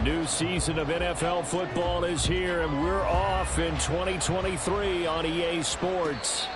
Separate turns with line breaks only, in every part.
New season of NFL football is here, and we're off in 2023 on EA Sports.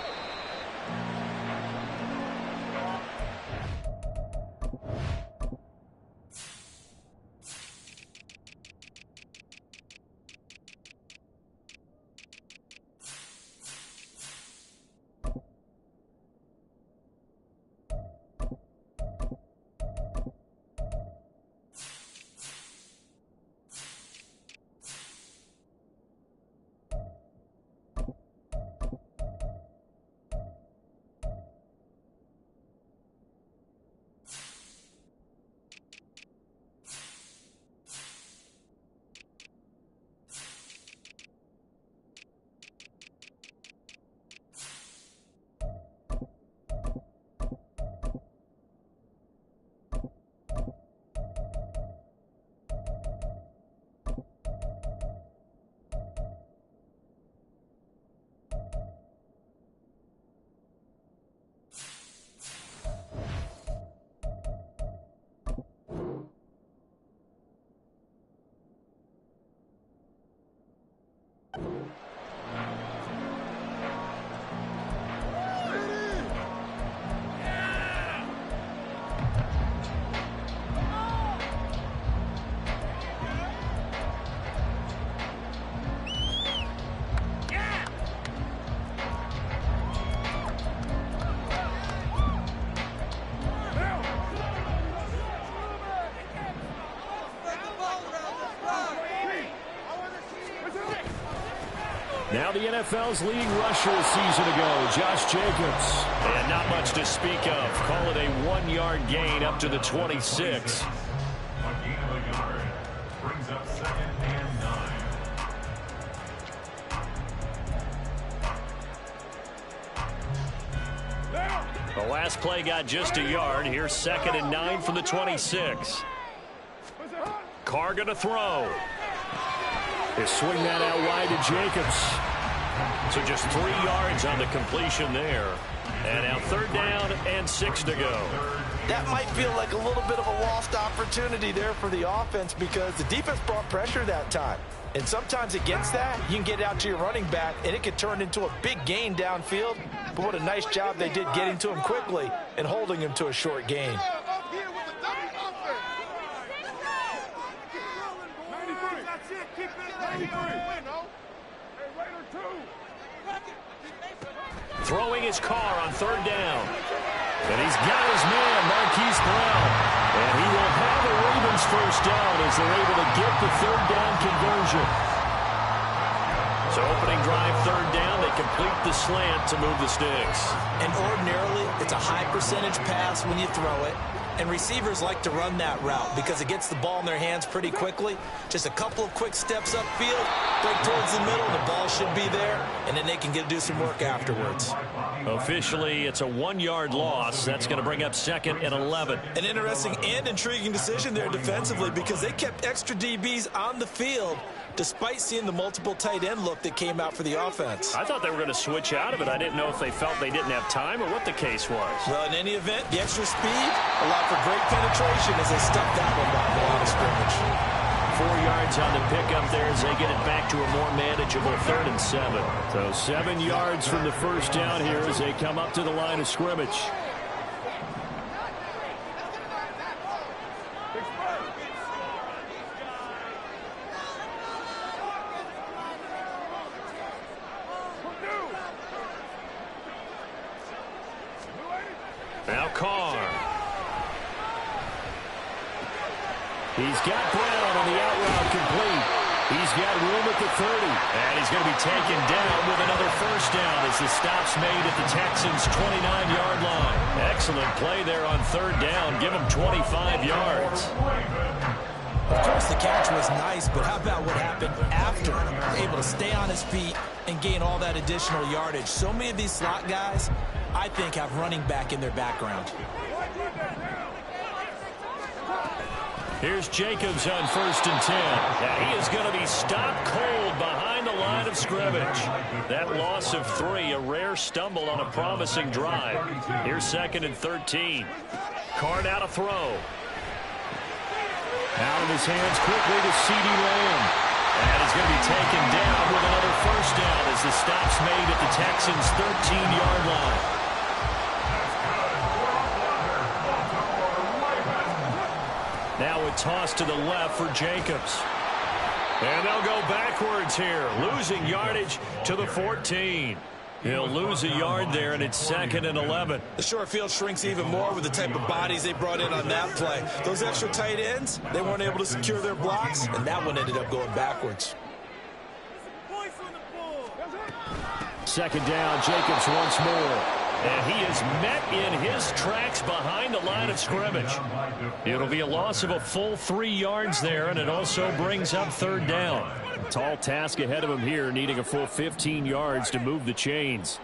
Now the NFL's leading rusher a season ago, Josh Jacobs. And not much to speak of. Call it a 1-yard gain up to the 26.
A gain of a yard brings up 2nd and 9.
The last play got just a yard. Here's 2nd and 9 from the 26. Carr going to throw. They swing that out wide to Jacobs. So just 3 yards on the completion there. And now 3rd down and 6 to go.
That might feel like a little bit of a lost opportunity there for the offense because the defense brought pressure that time. And sometimes against that, you can get out to your running back, and it could turn into a big gain downfield. But what a nice job they did getting to him quickly and holding him to a short gain.
Throwing his Carr on 3rd down. And he's got his man, Marquise Brown. And he will have the Ravens 1st down as they're able to get the 3rd down conversion. So opening drive 3rd down, they complete the slant to move the sticks.
And ordinarily, it's a high percentage pass when you throw it. And receivers like to run that route because it gets the ball in their hands pretty quickly. Just a couple of quick steps upfield, break towards the middle, the ball should be there, and then they can do some work afterwards.
Officially, it's a 1-yard loss. That's going to bring up 2nd and 11.
An interesting and intriguing decision there defensively because they kept extra DBs on the field despite seeing the multiple tight end look that came out for the offense.
I thought they were going to switch out of it. I didn't know if they felt they didn't have time or what the case was.
Well, in any event, the extra speed allowed for great penetration as they stuffed that one back in the line of scrimmage.
4 yards on the pickup there as they get it back to a more manageable 3rd and 7. So 7 yards from the 1st down here as they come up to the line of scrimmage. Now Carr. He's got Brown on the out route complete. He's got room at the 30. And he's going to be taken down with another 1st down as the stop's made at the Texans' 29-yard line. Excellent play there on 3rd down. Give him 25 yards.
Of course, the catch was nice, but how about what happened after? Able to stay on his feet and gain all that additional yardage. So many of these slot guys, I think, have running back in their background.
Here's Jacobs on 1st and 10. Now he is going to be stopped cold behind the line of scrimmage. That loss of 3, a rare stumble on a promising drive. Here's 2nd and 13. Carr now to throw. Out of his hands quickly to CeeDee Lamb. And he's going to be taken down with another first down as the stop's made at the Texans' 13-yard line. Now a toss to the left for Jacobs. And they'll go backwards here, losing yardage to the 14. He'll lose a yard there, and it's 2nd and 11.
The short field shrinks even more with the type of bodies they brought in on that play. Those extra tight ends, they weren't able to secure their blocks, and that one ended up going backwards.
2nd down, Jacobs once more. And he is met in his tracks behind the line of scrimmage. It'll be a loss of a full 3 yards there, and it also brings up 3rd down. Tall task ahead of him here, needing a full 15 yards to move the chains.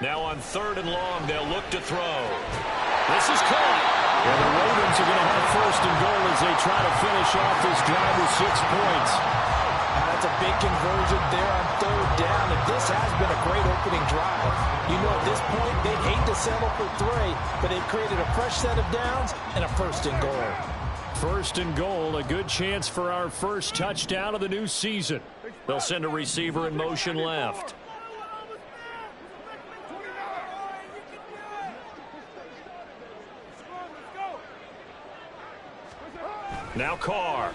Now on 3rd and long, they'll look to throw. This is caught. And the Ravens are going to have 1st and goal as they try to finish off this drive with 6 points.
That's a big conversion there on 3rd down, and this has been a great opening drive. You know, at this point, they'd hate to settle for 3, but they've created a fresh set of downs and a 1st and goal.
1st and goal, a good chance for our first touchdown of the new season. They'll send a receiver in motion left. Now Carr.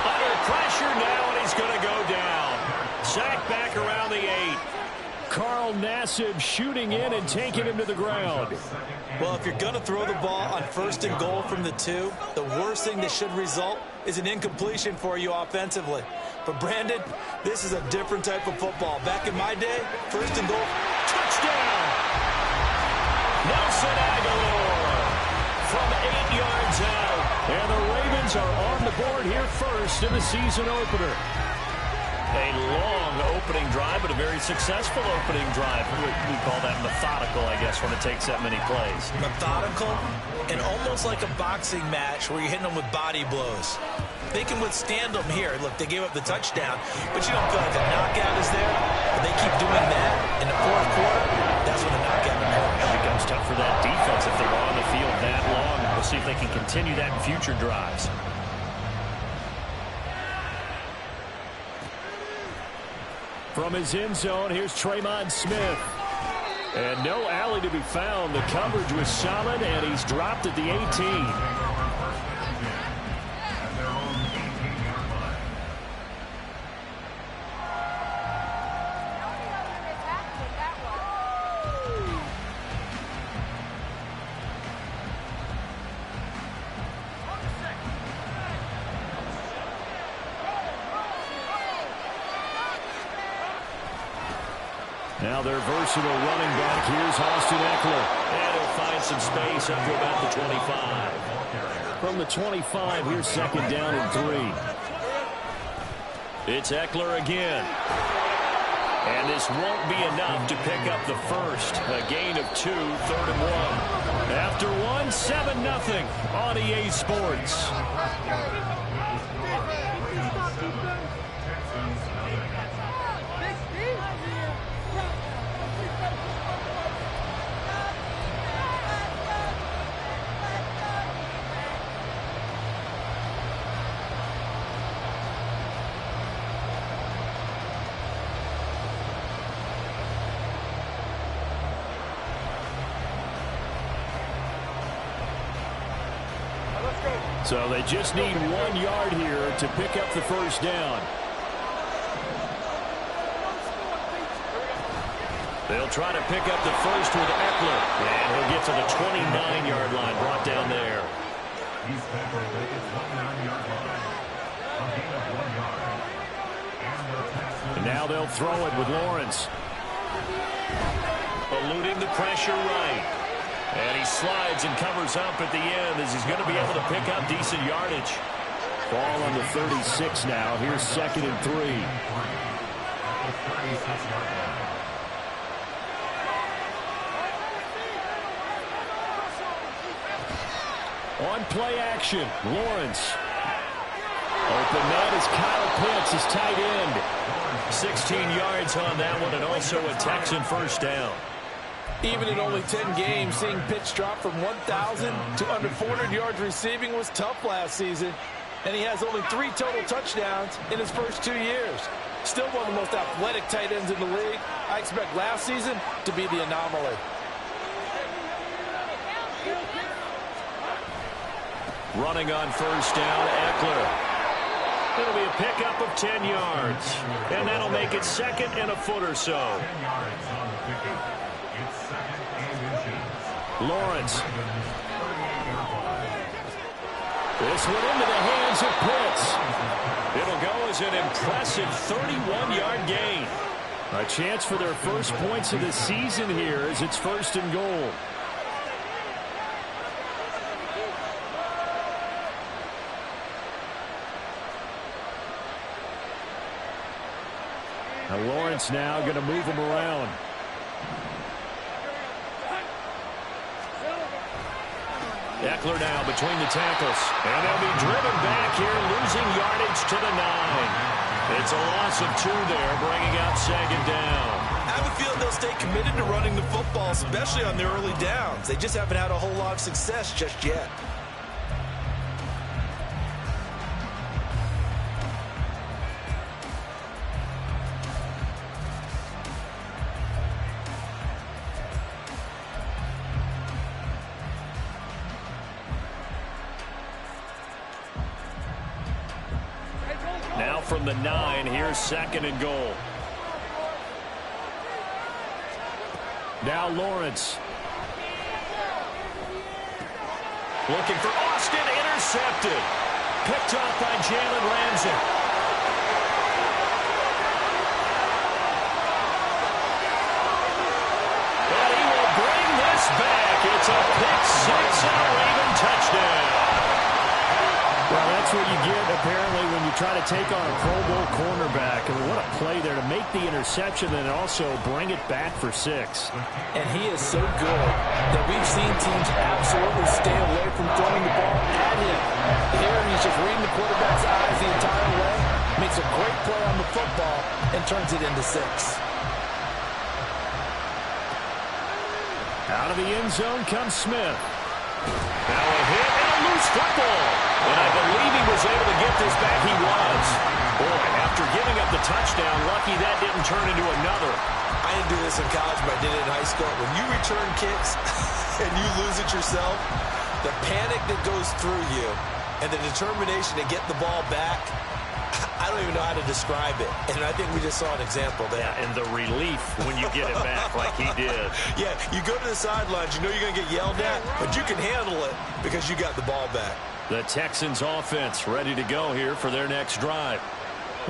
Under pressure now, and he's going to go down. Sacked back around the 8. Carl Nassib shooting in and taking him to the ground.
Well, if you're going to throw the ball on 1st and goal from the 2, the worst thing that should result is an incompletion for you offensively. But, Brandon, this is a different type of football. Back in my day, 1st and goal, touchdown!
Nelson Aguilar from 8 yards out. And the Ravens are on the board here first in the season opener. A long opening drive, but a very successful opening drive. We call that methodical, I guess, when it takes that many plays.
Methodical and almost like a boxing match where you're hitting them with body blows. They can withstand them here. Look, they gave up the touchdown, but you don't feel like a knockout is there. But they keep doing that in the 4th quarter. That's when the knockout occurs.
It becomes tough for that defense if they're on the field that long. We'll see if they can continue that in future drives. From his end zone, here's Tremon Smith. And no alley to be found. The coverage was solid, and he's dropped at the 18. Now their versatile running back. Here's Austin Eckler. And he'll find some space up to about the 25. From the 25, here's 2nd down and 3. It's Eckler again. And this won't be enough to pick up the first. A gain of 2, 3rd and 1. After 1, 7-0 on EA Sports. So they just need 1 yard here to pick up the first down. They'll try to pick up the first with Eckler. And he'll get to the 29-yard line, brought down there.
He's separated 29-yard line. A gain of 1 yard.
And now they'll throw it with Lawrence. Eluding the pressure right. And he slides and covers up at the end as he's going to be able to pick up decent yardage. Ball on the 36 now. Here's 2nd and 3. On play action, Lawrence. Open man is Kyle Pitts, his tight end. 16 yards on that one, and also a Texan first down.
Even in only 10 games, seeing pitch drop from 1,000 to under 400 yards receiving was tough last season. And he has only 3 total touchdowns in his first 2 years. Still one of the most athletic tight ends in the league. I expect last season to be the anomaly.
Running on first down, Eckler. It'll be a pickup of 10 yards. And that'll make it second and a foot or so.
10 yards on the pickup. It's second and inches.
Lawrence. This one into the hands of Pitts. It'll go as an impressive 31-yard gain. A chance for their first points of the season here as it's first and goal. Now Lawrence now going to move him around. Eckler now between the tackles. And they'll be driven back here, losing yardage to the 9. It's a loss of 2 there, bringing up second down.
I have a feeling they'll stay committed to running the football, especially on their early downs. They just haven't had a whole lot of success just yet.
From the 9, here's second and goal. Now Lawrence. Looking for Austin, intercepted. Picked off by Jalen Ramsey. And he will bring this back. It's a pick 6 and a Raven touchdown. Well, that's what you get, apparently, when you try to take on a Pro Bowl cornerback. I mean, what a play there to make the interception and also bring it back for 6.
And he is so good that we've seen teams absolutely stay away from throwing the ball at him. Here, he's just reading the quarterback's eyes the entire way, makes a great play on the football, and turns it into 6.
Out of the end zone comes Smith. Now a hit and a loose football. And I believe he was able to get this back. He was. Boy, after giving up the touchdown, lucky that didn't turn into another.
I didn't do this in college, but I did it in high school. When you return kicks and you lose it yourself, the panic that goes through you and the determination to get the ball back, I don't even know how to describe it. And I think we just saw an example there.
Yeah, and the relief when you get it back like he did.
Yeah, you go to the sidelines, you know you're going to get yelled at, but you can handle it because you got the ball back.
The Texans offense ready to go here for their next drive.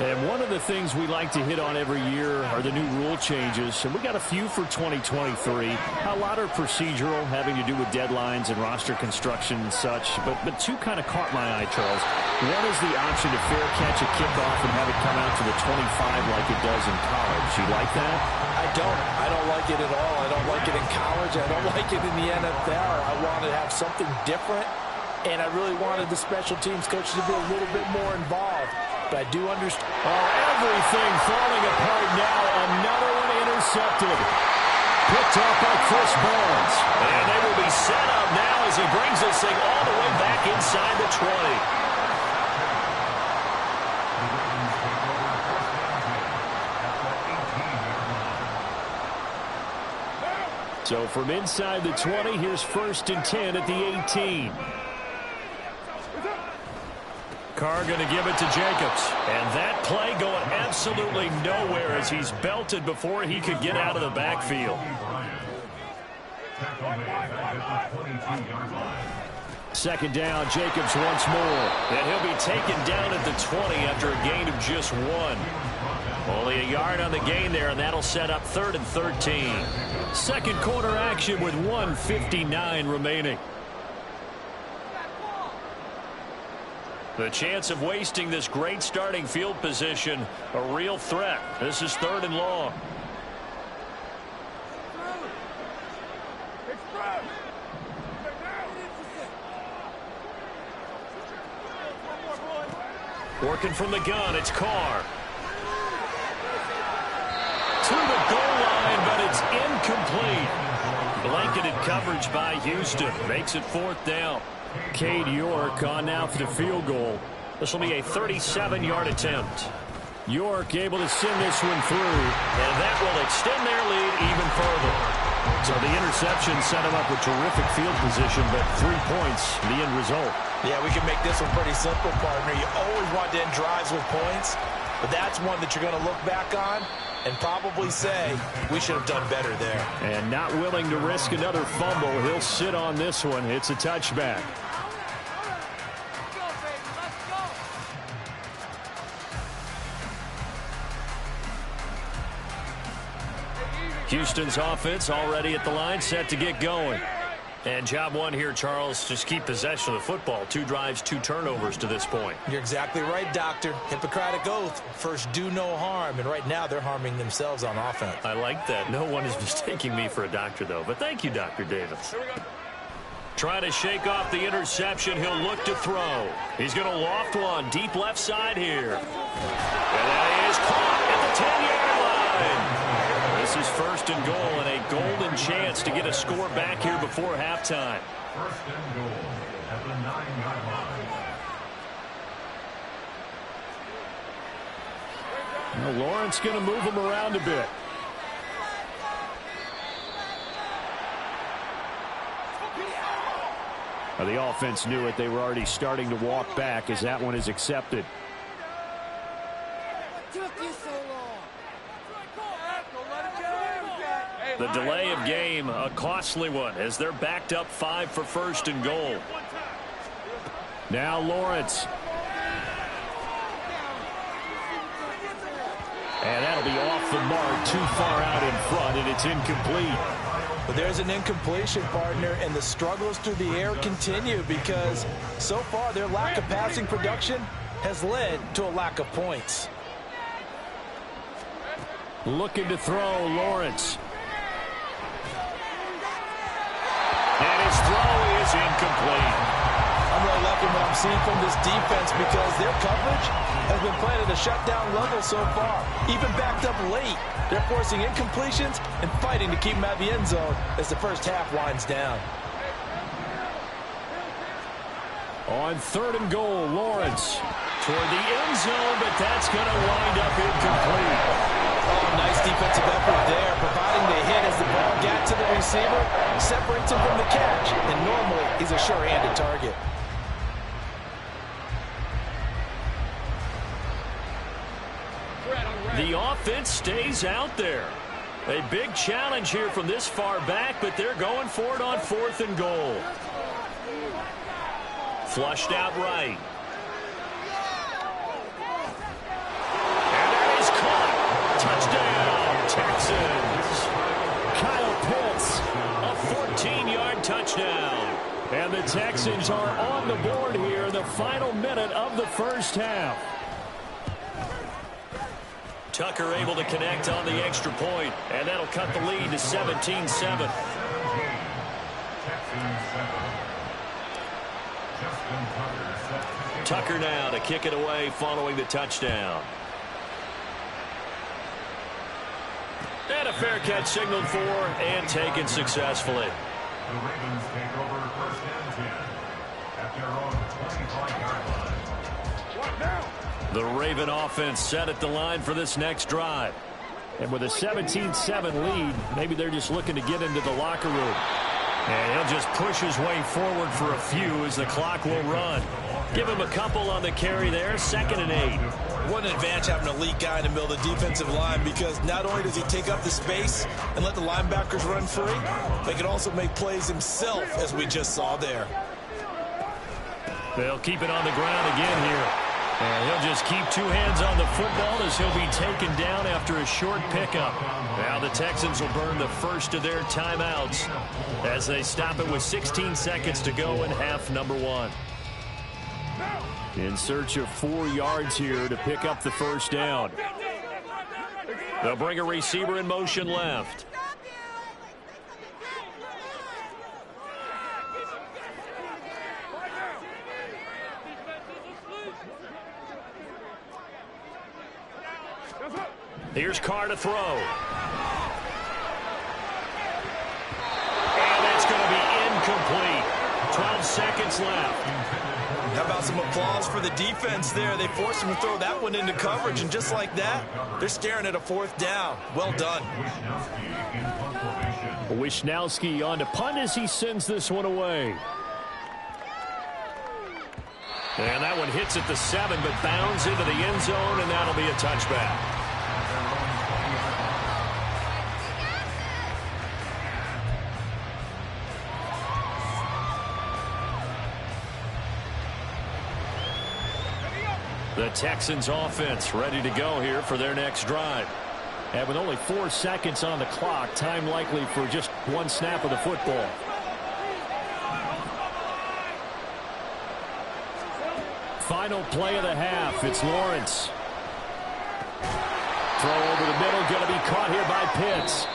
And one of the things we like to hit on every year are the new rule changes. And we got a few for 2023. A lot are procedural, having to do with deadlines and roster construction and such. But 2 kind of caught my eye, Charles. One is the option to fair catch a kickoff and have it come out to the 25 like it does in college. You like that?
I don't like it at all. I don't like it in college. I don't like it in the NFL. I want to have something different. And I really wanted the special teams coaches to be a little bit more involved. But I do understand.
Oh, everything falling apart now. Another one intercepted. Picked off by Chris Barnes. And they will be set up now as he brings this thing all the way back inside the 20. So from inside the 20, here's first and 10 at the 18. Carr going to give it to Jacobs. And that play going absolutely nowhere as he's belted before he could get out of the backfield. Second down, Jacobs once more. And he'll be taken down at the 20 after a gain of just 1. Only a yard on the gain there, and that'll set up 3rd and 13. Second quarter action with 1:59 remaining. The chance of wasting this great starting field position, a real threat. This is 3rd and long. Working from the gun, it's Carr. To the goal line, but it's incomplete. coverage by Houston. Makes it 4th down. Cade York on now for the field goal. This will be a 37-yard attempt. York able to send this one through, and that will extend their lead even further. So the interception set him up with terrific field position, but 3 points, the end result.
Yeah, we can make this one pretty simple, partner. You always want to end drives with points, but that's one that you're going to look back on and probably say, we should have done better there.
And not willing to risk another fumble, he'll sit on this one. It's a touchback. Houston's offense already at the line, set to get going. And job one here, Charles, just keep possession of the football. 2 drives, 2 turnovers to this point.
You're exactly right, Doctor. Hippocratic oath. First, do no harm. And right now, they're harming themselves on offense.
I like that. No one is mistaking me for a doctor, though. But thank you, Dr. Davis. Trying to shake off the interception. He'll look to throw. He's going to loft one deep left side here. And that is caught at the 10-yard line. This is 1st and goal and a golden chance to get a score back here before halftime.
1st and goal at the 9-yard line.
Well, Lawrence going to move him around a bit. Well, the offense knew it. They were already starting to walk back as that one is accepted. The delay of game, a costly one, as they're backed up 5 for 1st and goal. Now Lawrence. And that'll be off the mark, too far out in front, and it's incomplete.
But there's an incompletion, partner, and the struggles through the air continue because so far their lack of passing production has led to a lack of points.
Looking to throw, Lawrence. And his throw is incomplete.
I'm really liking what I'm seeing from this defense because their coverage has been playing at a shutdown level so far. Even backed up late, they're forcing incompletions and fighting to keep them out of the end zone as the first half winds down.
On 3rd and goal, Lawrence toward the end zone, but that's going to wind up incomplete.
Oh, nice defensive effort there, providing the hit as the ball got to the receiver, separates him from the catch, and normally he's a sure-handed target.
The offense stays out there. A big challenge here from this far back, but they're going for it on 4th and goal. Flushed out right. And that is caught. Touchdown, Texans. Kyle Pitts, a 14-yard touchdown. And the Texans are on the board here in the final minute of the first half. Tucker able to connect on the extra point, and that'll cut the lead to 17-7. Tucker now to kick it away following the touchdown. And a fair catch signaled for and taken successfully.
The Ravens take over 1st and 10 at their own 25-yard line. What now?
The Raven offense set at the line for this next drive. And with a 17-7 lead, maybe they're just looking to get into the locker room. And he'll just push his way forward for a few as the clock will run. Give him a couple on the carry there, 2nd and 8.
What an advantage having an elite guy in the middle of the defensive line because not only does he take up the space and let the linebackers run free, but he can also make plays himself, as we just saw there.
They'll keep it on the ground again here. And he'll just keep 2 hands on the football as he'll be taken down after a short pickup. Now the Texans will burn the first of their timeouts as they stop it with 16 seconds to go in half number 1. In search of 4 yards here to pick up the first down. They'll bring a receiver in motion left. Here's Carr to throw. And it's going seconds left.
How about some applause for the defense there? They forced him to throw that one into coverage, and just like that, they're staring at a 4th down. Well done.
Wishnowski on to punt as he sends this one away. And that one hits at the 7, but bounds into the end zone, and that'll be a touchback. The Texans offense ready to go here for their next drive. And with only 4 seconds on the clock, time likely for just one snap of the football. Final play of the half. It's Lawrence. Throw over the middle, going to be caught here by Pitts.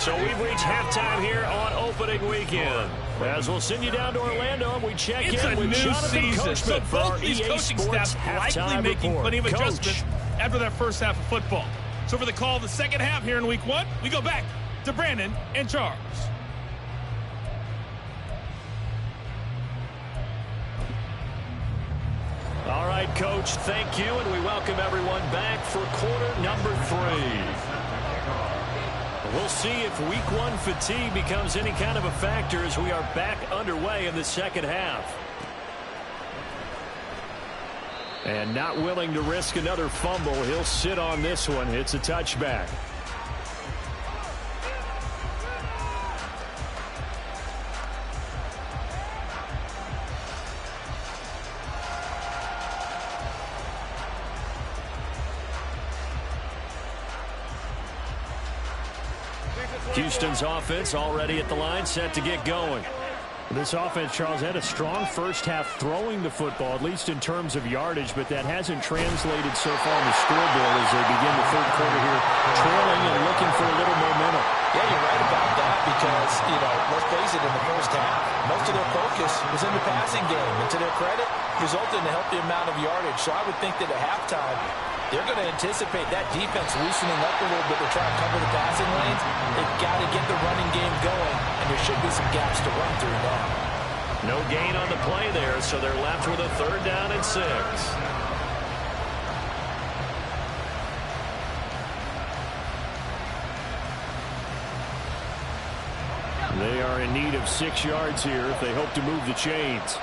So we've reached halftime here on opening weekend. As we'll send you down to Orlando, and we check in with Jonathan Coachman for our EA
coaching
Sports
staff likely making
report.
plenty of
Coach.
adjustments after that first half of football. So for the call of the second half here in week 1, we go back to Brandon and Charles.
All right, Coach, thank you, and we welcome everyone back for quarter number 3. We'll see if week 1 fatigue becomes any kind of a factor as we are back underway in the second half. And not willing to risk another fumble, he'll sit on this one. It's a touchback. Houston's offense already at the line, set to get going. This offense, Charles, had a strong first half throwing the football, at least in terms of yardage, but that hasn't translated so far on the scoreboard as they begin the third quarter here, trailing and looking for a little momentum.
Yeah, you're right about that because, let's face it, in the first half, most of their focus was in the passing game. And to their credit, resulted in a healthy amount of yardage. So I would think that at halftime, they're going to anticipate that defense loosening up a little bit to try and cover the passing lanes. They've got to get the running game going, and there should be some gaps to run through now.
No gain on the play there, so they're left with a 3rd down and 6. They are in need of 6 yards here if they hope to move the chains.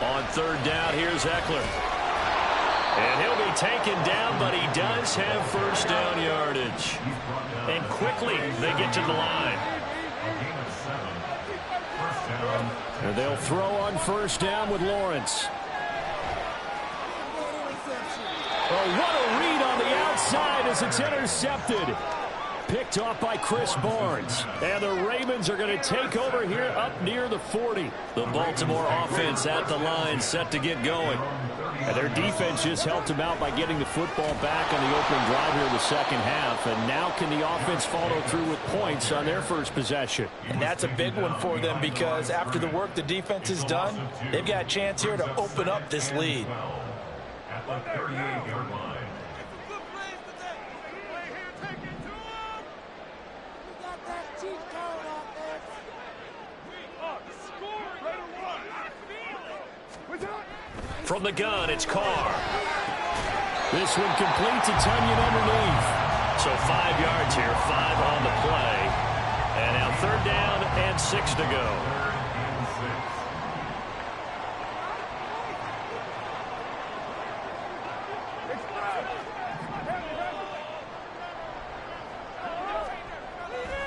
On 3rd down, here's Eckler. And he'll be taken down, but he does have first down yardage. And quickly, they get to the line. And they'll throw on 1st down with Lawrence. Oh, what a read on the outside as it's intercepted. Picked off by Chris Barnes. And the Ravens are going to take over here up near the 40. The Baltimore offense at the line, set to get going. And their defense just helped them out by getting the football back on the opening drive here in the second half. And now can the offense follow through with points on their first possession?
And that's a big one for them because after the work the defense has done, they've got a chance here to open up this lead.
At the 38-yard line.
From the gun, it's Carr. This one complete to Tunyon underneath. So 5 yards here, 5 on the play. And now 3rd down and 6 to go.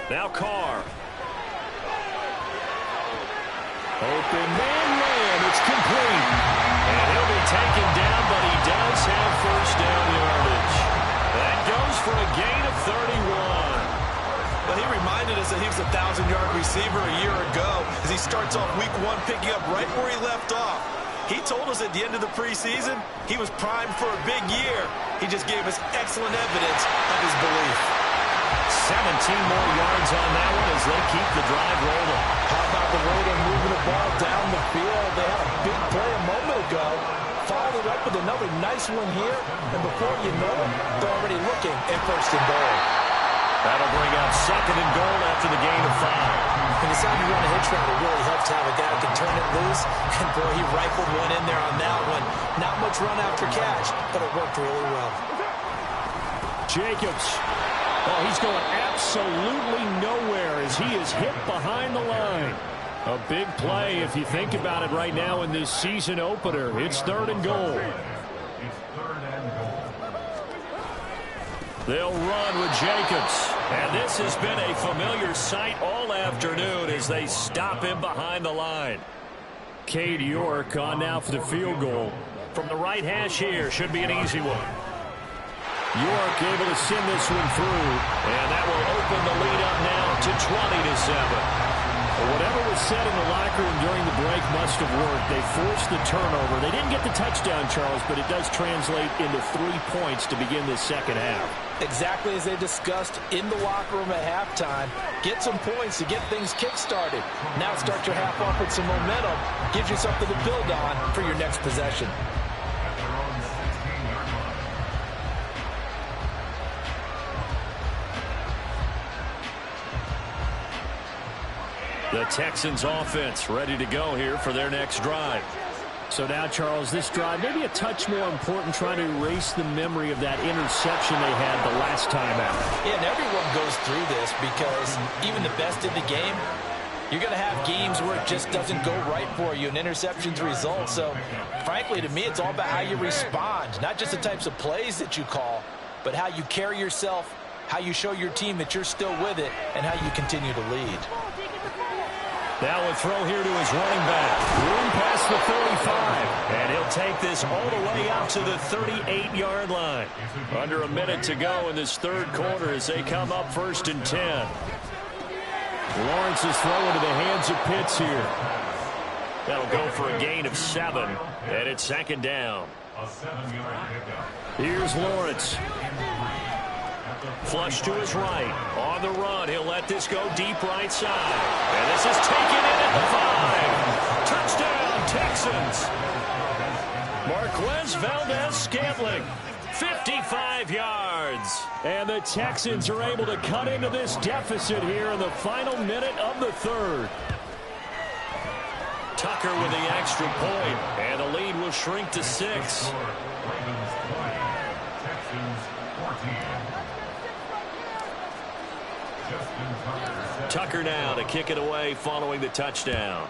Now Carr. Open man, it's complete. And he'll be taken down, but he does have first down yardage. That goes for a gain of 31.
Well, he reminded us that he was a 1,000-yard receiver a year ago as he starts off week 1 picking up right where he left off. He told us at the end of the preseason he was primed for a big year. He just gave us excellent evidence of his belief.
17 more yards on that one as they keep the drive rolling.
How about the way they're moving the ball down the field? They had a big play a moment ago. Followed it up with another nice one here. And before you know it, they're already looking at 1st and goal.
That'll bring up Second and goal after the gain of 5.
When you decide you run a hitch route, it really helps to have a guy who can turn it loose. And, boy, he rifled one in there on that one. Not much run after catch, but it worked really well.
Jacobs. Oh, he's going absolutely nowhere as he is hit behind the line. A big play if you think about it right now in this season opener. It's 3rd and goal. They'll run with Jacobs. And this has been a familiar sight all afternoon as they stop him behind the line. Cade York on now for the field goal. From the right hash here, should be an easy one. York able to send this one through. And that will open the lead up now to 20-7. Whatever was said in the locker room during the break must have worked. They forced the turnover. They didn't get the touchdown, Charles, but it does translate into 3 points to begin this second half.
Exactly as they discussed in the locker room at halftime. Get some points to get things kick-started. Now start your half off with some momentum. Gives you something to build on for your next possession.
The Texans offense ready to go here for their next drive. So now, Charles, this drive maybe a touch more important, trying to erase the memory of that interception they had the last time out.
Yeah, and everyone goes through this because even the best in the game, you're going to have games where it just doesn't go right for you, and interceptions result. So, frankly, to me, it's all about how you respond, not just the types of plays that you call, but how you carry yourself, how you show your team that you're still with it, and how you continue to lead.
Now a throw here to his running back. Room past the 35. And he'll take this all the way out to the 38-yard line. Under a minute to go in this third quarter as they come up 1st and 10. Lawrence is throwing to the hands of Pitts here. That'll go for a gain of 7. And it's 2nd down. Here's Lawrence. Flush to his right. On the run. He'll let this go deep right side. And this is taken in at the 5. Touchdown, Texans. Marquez Valdez-Scantling. 55 yards. And the Texans are able to cut into this deficit here in the final minute of the third. Tucker with the extra point. And the lead will shrink to 6. Tucker now to kick it away following the touchdown.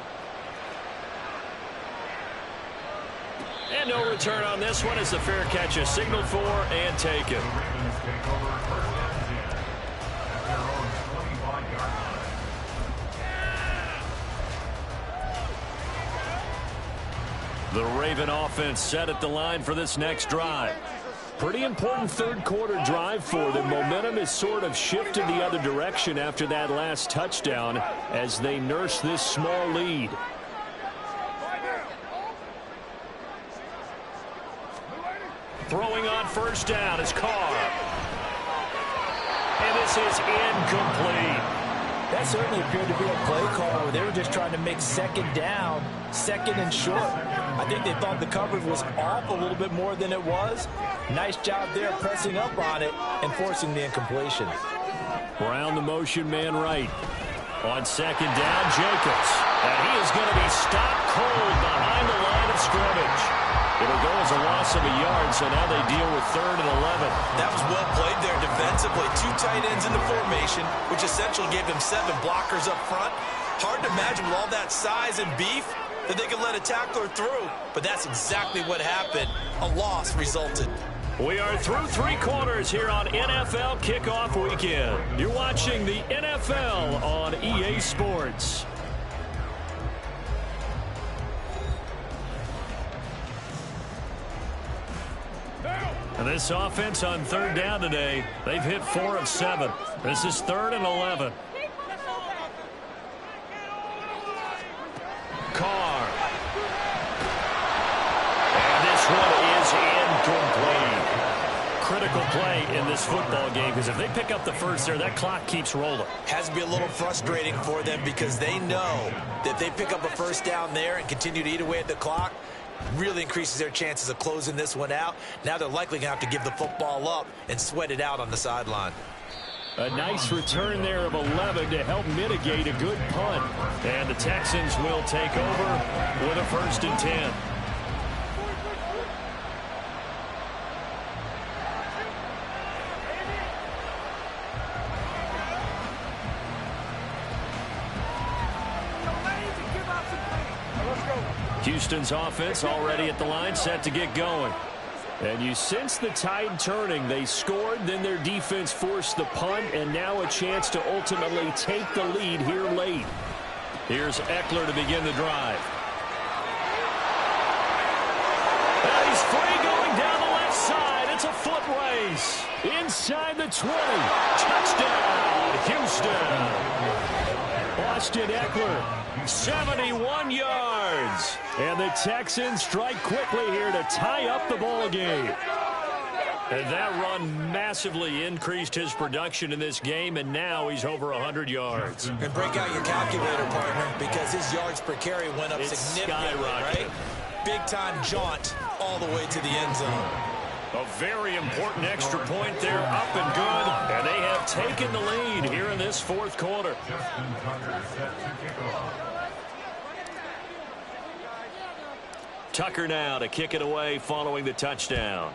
And no return on this one as the fair catch is signaled for and taken. The Raven offense set at the line for this next drive. Pretty important third quarter drive for them. Momentum has sort of shifted the other direction after that last touchdown as they nurse this small lead. Throwing on 1st down is Carr. And this is incomplete.
That certainly appeared to be a play call where they were just trying to make 2nd down, 2nd and short. I think they thought the coverage was off a little bit more than it was. Nice job there pressing up on it and forcing the incompletion.
Brown the motion man right. On 2nd down, Jacobs. And he is going to be stopped cold behind the line of scrimmage. It'll go as a loss of a yard, so now they deal with 3rd and 11.
That was well played there defensively. 2 tight ends in the formation, which essentially gave them 7 blockers up front. Hard to imagine with all that size and beef that they could let a tackler through, but that's exactly what happened. A loss resulted.
We are through 3 quarters here on NFL Kickoff Weekend. You're watching the NFL on EA Sports. And this offense on 3rd down today, they've hit 4 of 7. This is 3rd and 11. Carr. And this one is incomplete. Critical play in this football game because if they pick up the first there, that clock keeps rolling.
Has to be a little frustrating for them because they know that they pick up a 1st down there and continue to eat away at the clock. Really increases their chances of closing this one out. Now they're likely going to have to give the football up and sweat it out on the sideline.
A nice return there of 11 to help mitigate a good punt. And the Texans will take over with a 1st and 10. Houston's offense already at the line, set to get going. And you sense the tide turning. They scored, then their defense forced the punt, and now a chance to ultimately take the lead here late. Here's Eckler to begin the drive. And he's free going down the left side. It's a foot race. Inside the 20. Touchdown, Houston. Austin Eckler, 71 yards. And the Texans strike quickly here to tie up the ball game. And that run massively increased his production in this game, and now he's over 100 yards.
And break out your calculator, partner, because his yards per carry went up significantly, right? Big-time jaunt all the way to the end zone.
A very important extra point there, up and good. And they have taken the lead here in this 4th quarter. Tucker now to kick it away following the touchdown.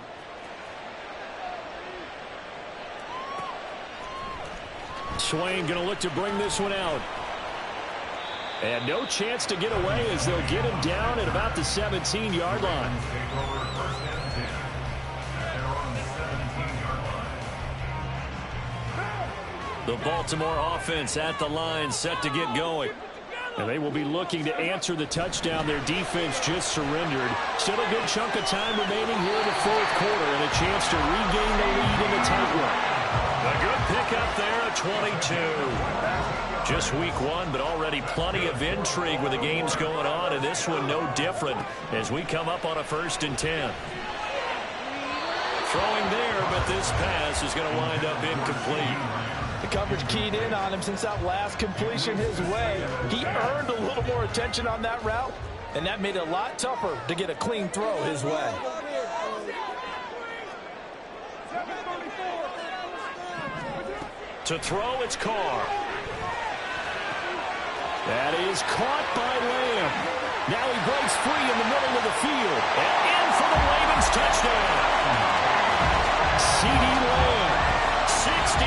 Swain going to look to bring this one out. And no chance to get away as they'll get him down at about the 17-yard line. The Baltimore offense at the line, set to get going. And they will be looking to answer the touchdown their defense just surrendered. Still a good chunk of time remaining here in the 4th quarter, and a chance to regain the lead in the tight one. A good pickup there at 22. Just week 1, but already plenty of intrigue with the games going on, and this one no different as we come up on a 1st and 10. Throwing there, but this pass is going to wind up incomplete.
The coverage keyed in on him since that last completion his way. He earned a little more attention on that route, and that made it a lot tougher to get a clean throw his way.
To throw, it's Carr. That is caught by Lamb. Now he breaks free in the middle of the field. And in for the Ravens touchdown. C.D. Lamb, 61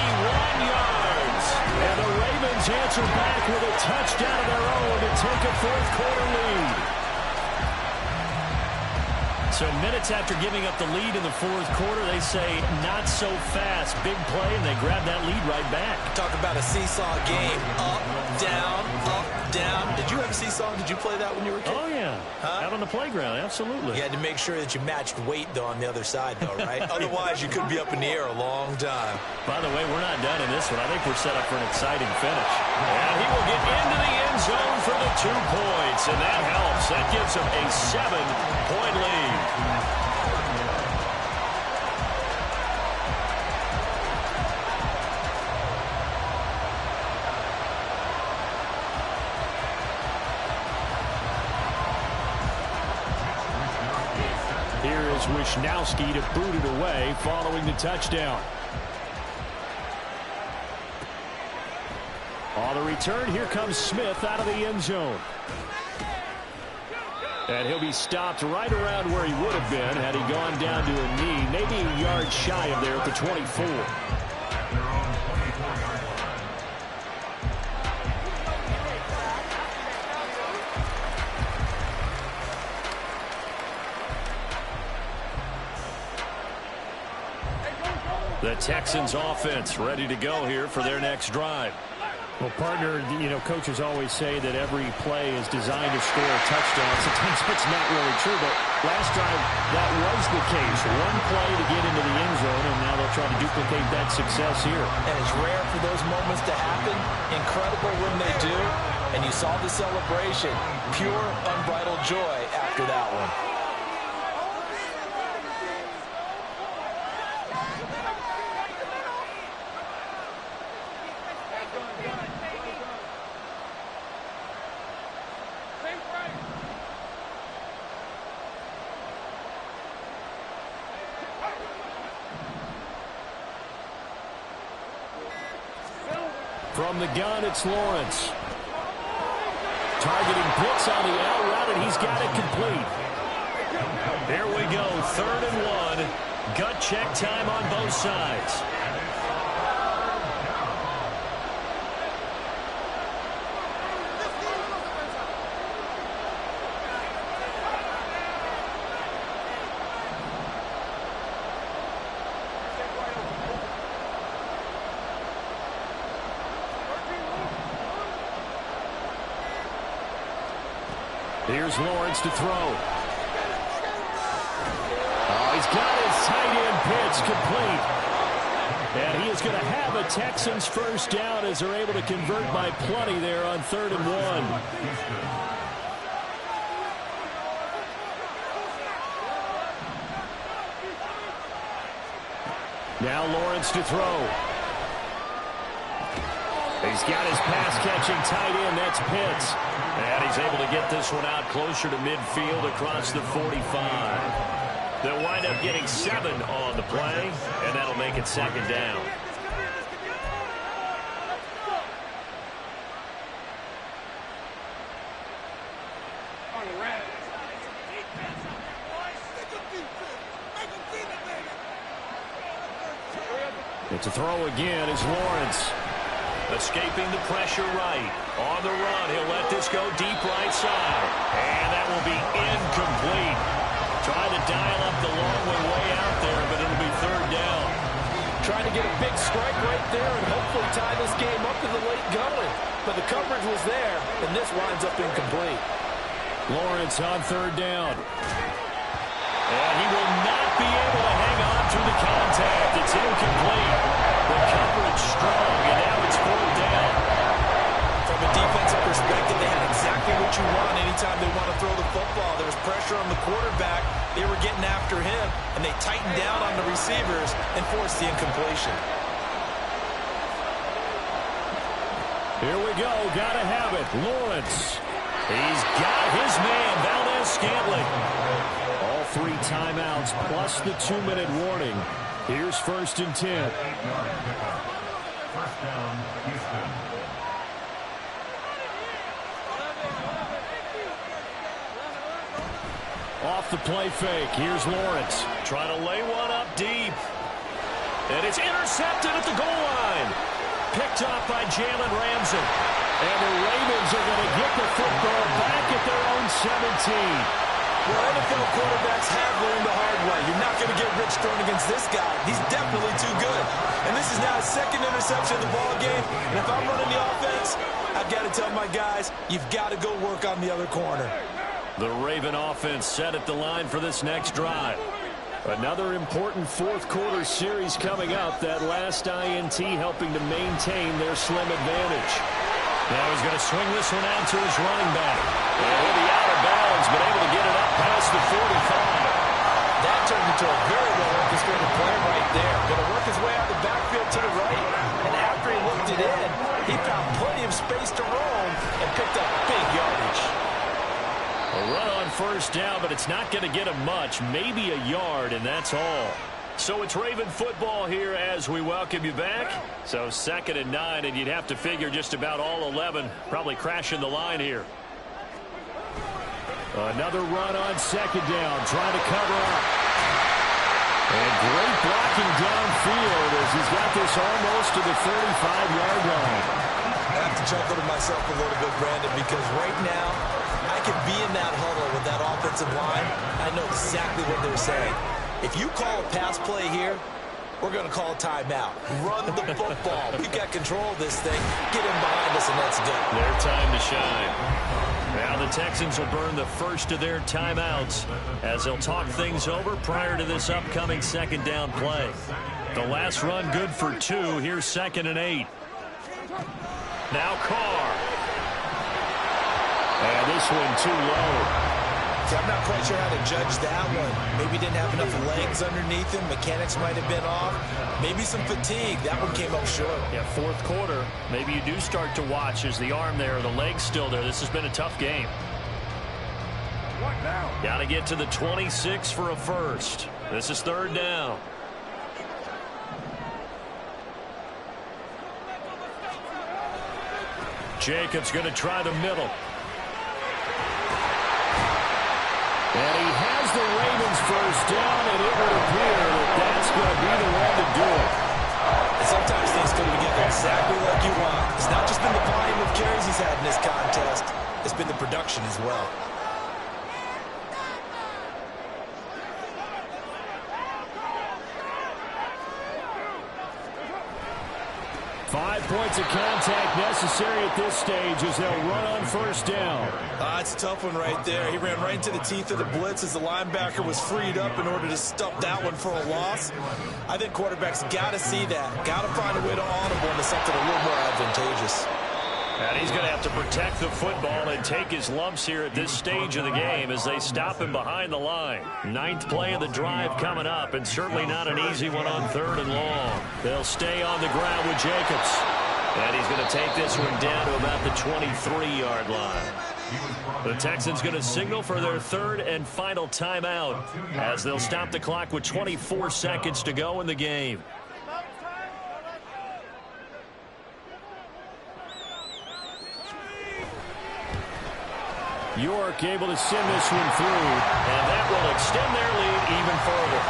yards. And the Ravens answer back with a touchdown of their own to take a 4th quarter lead. So minutes after giving up the lead in the 4th quarter, they say not so fast. Big play, and they grab that lead right back.
Talk about a seesaw game. Up, down, up, down. Did you have a seesaw? Did you play that when you were a kid?
Oh, yeah. Out on the playground, absolutely.
You had to make sure that you matched weight, though, on the other side, though, right? Otherwise, you could be up in the air a long time.
By the way, we're not done in this one. I think we're set up for an exciting finish. And he will get into the end zone for the 2 points, and that helps. That gives him a 7-point lead. Here is Wisnowski to boot it away following the touchdown. On the return, here comes Smith out of the end zone. And he'll be stopped right around where he would have been had he gone down to a knee, maybe a yard shy of there at the 24. The Texans offense ready to go here for their next drive. Well, partner, you know, coaches always say that every play is designed to score a touchdown. Sometimes it's not really true, but last drive that was the case. One play to get into the end zone, and now they'll try to duplicate that success here.
And it's rare for those moments to happen. Incredible when they do. And you saw the celebration. Pure, unbridled joy after that one.
From the gun, it's Lawrence. Targeting Pitts on the out route, and he's got it complete. Here we go, 3rd and 1. Gut check time on both sides. Here's Lawrence to throw. Oh, he's got his tight end pitch complete. And he is going to have a Texans first down as they're able to convert by plenty there on 3rd and 1. Now Lawrence to throw. He's got his pass-catching tight end. That's Pitts. And he's able to get this one out closer to midfield across the 45. They'll wind up getting 7 on the play, and that'll make it 2nd down. It's a throw again is Lawrence. Escaping the pressure right. On the run, he'll let this go deep right side. And that will be incomplete. Trying to dial up the long way out there, but it'll be 3rd down.
Trying to get a big strike right there and hopefully tie this game up in the late going. But the coverage was there, and this winds up incomplete.
Lawrence on 3rd down. And he will not be able to hang on through the contact. It's incomplete. The coverage strong, and now it's 4th down.
From a defensive perspective, they had exactly what you want anytime they want to throw the football. There was pressure on the quarterback. They were getting after him, and they tightened down on the receivers and forced the incompletion.
Here we go. Got to have it. Lawrence. He's got his man, Valdez-Scantling. All 3 timeouts plus the 2-minute warning. Here's 1st and 10.
8-yard pickup. First down, Houston.
Off the play fake. Here's Lawrence. Trying to lay one up deep. And it's intercepted at the goal line. Picked off by Jalen Ramsey. And the Ravens are going to get the football back at their own 17.
Well, NFL quarterbacks have learned the hard way. You're not going to get rich throwing against this guy. He's definitely too good. And this is now his 2nd interception of the ball game. And if I'm running the offense, I've got to tell my guys, you've got to go work on the other corner.
The Raven offense set at the line for this next drive. Another important 4th quarter series coming up. That last INT helping to maintain their slim advantage. Now he's going to swing this one out to his running back. And he'll be out of bounds, but able to get it up past the 45.
That turned into a very well-orchestrated play right there. Going to work his way out of the backfield to the right. And after he looked it in, he found plenty of space to roam and picked up big yardage.
A run on 1st down, but it's not going to get him much. Maybe a yard, and that's all. So it's Raven football here as we welcome you back. So 2nd and 9, and you'd have to figure just about all 11 probably crashing the line here. Another run on 2nd down, trying to cover up. And great blocking downfield as he's got this almost to the 35-yard line.
I have to chuckle to myself a little bit, Brandon, because right now I could be in that huddle with that offensive line. I know exactly what they're saying. If you call a pass play here, we're going to call a timeout. Run the football. We've got control of this thing. Get him behind us, and let's go.
Their time to shine. Now the Texans will burn the first of their timeouts as they'll talk things over prior to this upcoming 2nd down play. The last run good for 2. Here's 2nd and 8. Now Carr. And this one too low.
See, I'm not quite sure how to judge that one. Maybe didn't have enough legs underneath him. Mechanics might have been off. Maybe some fatigue. That one came up short.
Yeah, 4th quarter. Maybe you do start to watch as the arm there, the leg's still there. This has been a tough game. Got to get to the 26 for a first. This is 3rd down. Jacobs going to try the middle. And he has the Ravens first down, and it would appear that that's going to be the one to do it.
And sometimes things come together exactly like you want. It's not just been the volume of carries he's had in this contest. It's been the production as well.
5 points of contact necessary at this stage as they'll run on first down.
It's a tough one right there. He ran right into the teeth of the blitz as the linebacker was freed up in order to stop that one for a loss. I think quarterbacks got to see that. Got to find a way to audible into something a little more advantageous.
And he's going to have to protect the football and take his lumps here at this stage of the game as they stop him behind the line. 9th play of the drive coming up, and certainly not an easy one on 3rd and long. They'll stay on the ground with Jacobs. And he's going to take this one down to about the 23-yard line. The Texans going to signal for their 3rd and final timeout as they'll stop the clock with 24 seconds to go in the game. York able to send this one through, and that will extend their lead even further.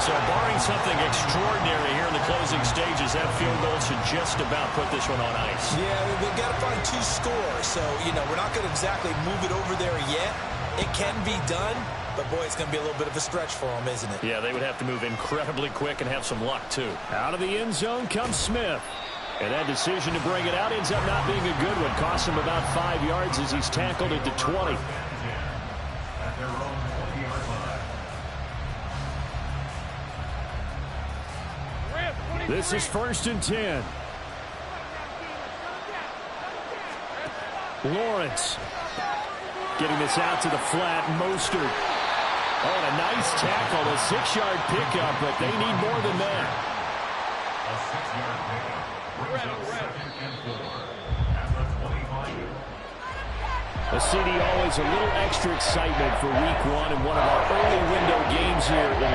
So barring something extraordinary here in the closing stages, that field goal should just about put this one on ice.
Yeah, they've got to find 2 scores. So, we're not going to exactly move it over there yet. It can be done, but, boy, it's going to be a little bit of a stretch for them, isn't it?
Yeah, they would have to move incredibly quick and have some luck, too. Out of the end zone comes Smith. And that decision to bring it out ends up not being a good one. Costs him about 5 yards as he's tackled at the 20. This is 1st and 10. Lawrence getting this out to the flat. Mostert. Oh, and a nice tackle. A 6-yard pickup, but they need more than that.
A 6-yard pickup.
A CD always a little extra excitement for week 1 and one of our early window games here.